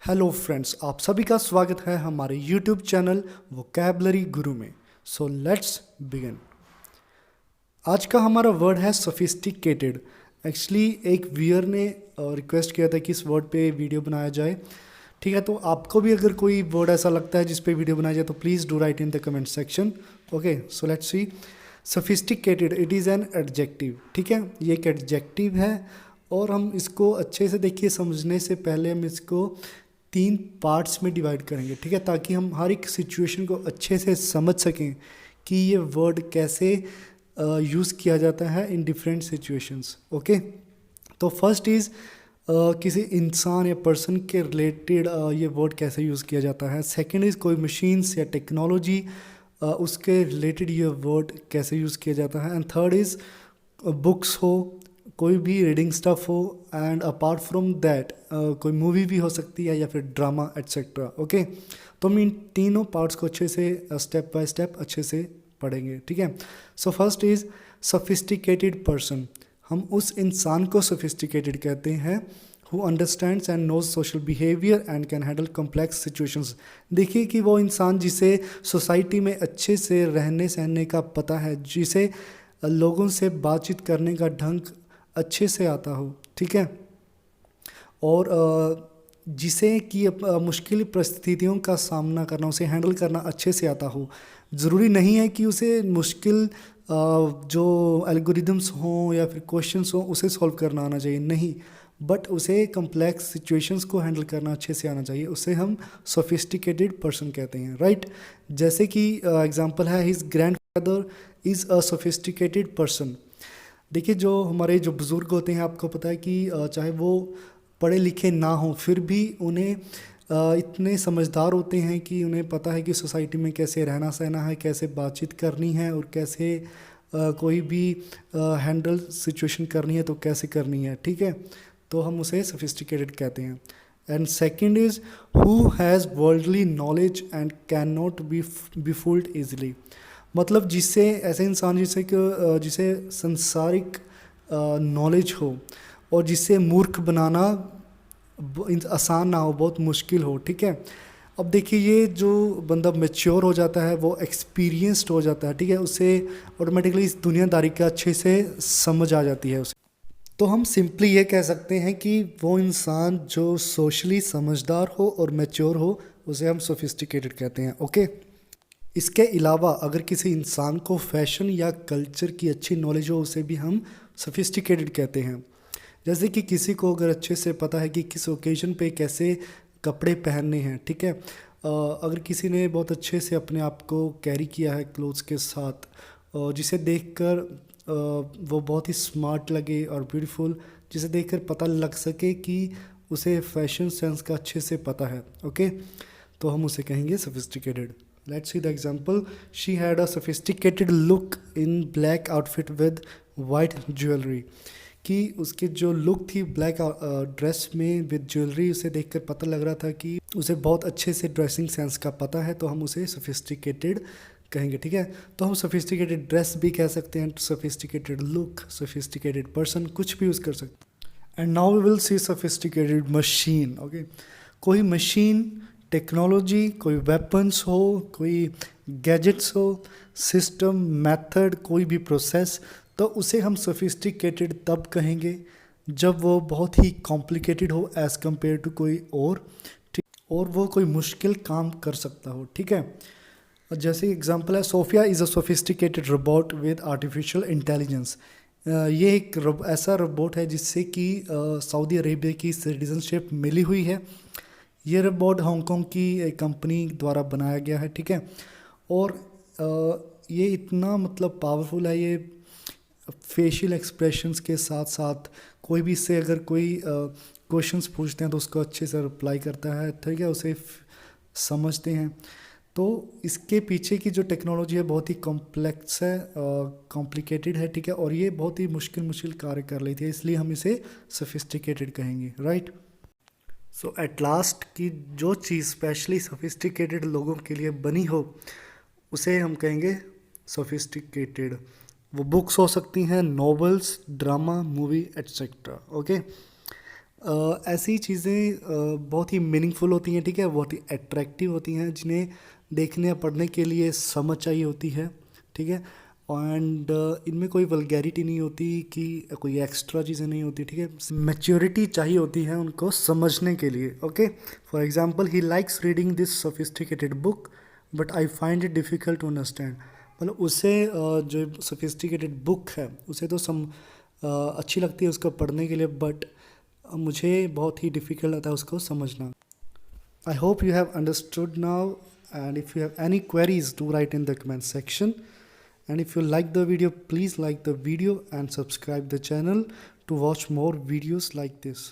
Hello friends, आप सभी का स्वागत है हमारे यूट्यूब चैनल वोकैबलरी गुरु में। So let's begin. आज का हमारा वर्ड है सोफिस्टिकेटेड। एक्चुअली एक व्यूअर ने रिक्वेस्ट किया था कि इस वर्ड पे वीडियो बनाया जाए। ठीक है, तो आपको भी अगर कोई वर्ड ऐसा लगता है जिस पे वीडियो बनाया जाए तो please do right in the comment section. Okay, so let's see. Sophisticated, it is an adjective. ठीक है, ये एक एडजेक्टिव है और हम इसको अच्छे से देखिए, समझने से पहले हम इसको 3 पार्ट्स में डिवाइड करेंगे। ठीक है, ताकि हम हर एक सिचुएशन को अच्छे से समझ सकें कि ये वर्ड कैसे यूज़ किया जाता है इन डिफरेंट सिचुएशंस। ओके, तो फर्स्ट इज़ किसी इंसान या पर्सन के रिलेटेड ये वर्ड कैसे यूज़ किया जाता है। सेकंड इज़ कोई मशीन्स या टेक्नोलॉजी, उसके रिलेटेड ये वर्ड कैसे यूज़ किया जाता है। एंड थर्ड इज़ बुक्स हो, कोई भी रीडिंग स्टफ हो, एंड अपार्ट फ्रॉम दैट कोई मूवी भी हो सकती है या फिर ड्रामा एट्सेट्रा। ओके, तो हम इन तीनों पार्ट्स को अच्छे से स्टेप बाय स्टेप अच्छे से पढ़ेंगे। ठीक है, so first is sophisticated person. हम उस इंसान को सोफिस्टिकेटेड कहते हैं who understands and knows social behaviour and can handle complex situations. देखिए कि वो इंसान जिसे सोसाइटी में अच्छे से रहने सहने का पता है, जिसे लोगों से बातचीत करने का ढंग अच्छे से आता हो। ठीक है, और जिसे कि मुश्किल परिस्थितियों का सामना करना, उसे हैंडल करना अच्छे से आता हो। ज़रूरी नहीं है कि उसे मुश्किल जो एल्गोरिदम्स हों या फिर क्वेश्चंस हों उसे सॉल्व करना आना चाहिए, नहीं, बट उसे कम्प्लेक्स सिचुएशंस को हैंडल करना अच्छे से आना चाहिए। उसे हम सोफिस्टिकेटेड पर्सन कहते हैं, राइट। जैसे कि एग्जांपल है, his grandfather is a sophisticated person. देखिए, जो हमारे जो बुज़ुर्ग होते हैं, आपको पता है कि चाहे वो पढ़े लिखे ना हों फिर भी उन्हें इतने समझदार होते हैं कि उन्हें पता है कि सोसाइटी में कैसे रहना सहना है, कैसे बातचीत करनी है और कैसे कोई भी हैंडल सिचुएशन करनी है तो कैसे करनी है। ठीक है, तो हम उसे सोफिस्टिकेटेड कहते हैं। And second is who has worldly knowledge and can not be fooled easily. मतलब जिससे ऐसे इंसान जिसे संसारिक नॉलेज हो और जिससे मूर्ख बनाना आसान ना हो, बहुत मुश्किल हो। ठीक है, अब देखिए, ये जो बंदा मैच्योर हो जाता है, वो एक्सपीरियंस्ड हो जाता है। ठीक है, उसे ऑटोमेटिकली इस दुनियादारी का अच्छे से समझ आ जाती है उसे। तो हम सिंपली ये कह सकते हैं कि वो इंसान जो सोशली समझदार हो और मैच्योर हो उसे हम सोफिस्टिकेटेड कहते हैं। ओके, इसके अलावा अगर किसी इंसान को फैशन या कल्चर की अच्छी नॉलेज हो उसे भी हम सोफिस्टिकेटेड कहते हैं। जैसे कि किसी को अगर अच्छे से पता है कि किस ओकेजन पे कैसे कपड़े पहनने हैं। ठीक है, अगर किसी ने बहुत अच्छे से अपने आप को कैरी किया है क्लोथ्स के साथ, जिसे देखकर वो बहुत ही स्मार्ट लगे और ब्यूटीफुल, जिसे देखकर पता लग सके कि उसे फैशन सेंस का अच्छे से पता है। ओके, तो हम उसे कहेंगे sophisticated. Let's see the example. She had a sophisticated look in black outfit with white jewelry. कि उसकी जो लुक थी ब्लैक ड्रेस में विद ज्वेलरी, उसे देखकर पता लग रहा था कि उसे बहुत अच्छे से ड्रेसिंग सेंस का पता है, तो हम उसे सोफिस्टिकेटेड कहेंगे। ठीक है, तो हम सोफिस्टिकेटेड ड्रेस भी कह सकते हैं, सोफिस्टिकेटेड लुक, सोफिस्टिकेटेड पर्सन, कुछ भी यूज़ कर सकते हैं। And now we will see sophisticated machine. Okay, कोई मशीन, टेक्नोलॉजी, कोई वेपन्स हो, कोई गैजेट्स हो, सिस्टम, मेथड, कोई भी प्रोसेस, तो उसे हम सोफिस्टिकेटेड तब कहेंगे जब वो बहुत ही कॉम्प्लिकेटेड हो एज़ कम्पेयर टू कोई और, ठीक, और वो कोई मुश्किल काम कर सकता हो। ठीक है, जैसे एग्जांपल है, Sophia is a sophisticated robot with artificial intelligence. ये एक ऐसा रोबोट है जिससे कि सऊदी अरेबिया की सिटीजनशिप मिली हुई है। ये रोबोट हांगकांग की एक कंपनी द्वारा बनाया गया है। ठीक है, और ये इतना मतलब पावरफुल है, ये फेशियल एक्सप्रेशंस के साथ साथ कोई भी इससे अगर कोई क्वेश्चंस पूछते हैं तो उसको अच्छे से रिप्लाई करता है। ठीक है, उसे समझते हैं। तो इसके पीछे की जो टेक्नोलॉजी है बहुत ही कॉम्प्लेक्स है, कॉम्प्लिकेटेड है। ठीक है, और ये बहुत ही मुश्किल कार्य कर लेती है, इसलिए हम इसे सोफिस्टिकेटेड कहेंगे, राइट। सो एट लास्ट की जो चीज़ स्पेशली सोफिस्टिकेटेड लोगों के लिए बनी हो उसे हम कहेंगे सोफिस्टिकेटेड। वो बुक्स हो सकती हैं, novels, drama, movie etcetera. Okay, ऐसी चीज़ें बहुत ही मीनिंगफुल होती हैं, ठीक है, बहुत ही अट्रैक्टिव होती हैं, जिन्हें देखने या पढ़ने के लिए समझ चाहिए होती है, ठीक है। एंड इनमें कोई वल्गैरिटी नहीं होती कि कोई एक्स्ट्रा चीज़ें नहीं होती, ठीक है। मैच्योरिटी चाहिए होती है उनको समझने के लिए, okay. For example, he likes reading this sophisticated book but I find it difficult to understand. मतलब उसे जो सोफिस्टिकेटेड बुक है उसे तो अच्छी लगती है उसको पढ़ने के लिए, बट मुझे बहुत ही डिफ़िकल्ट लगता है उसको समझना। I hope you have understood now, and if you have any queries, do write in the comment section. And if you like the video, please like the video and subscribe the channel to watch more videos like this.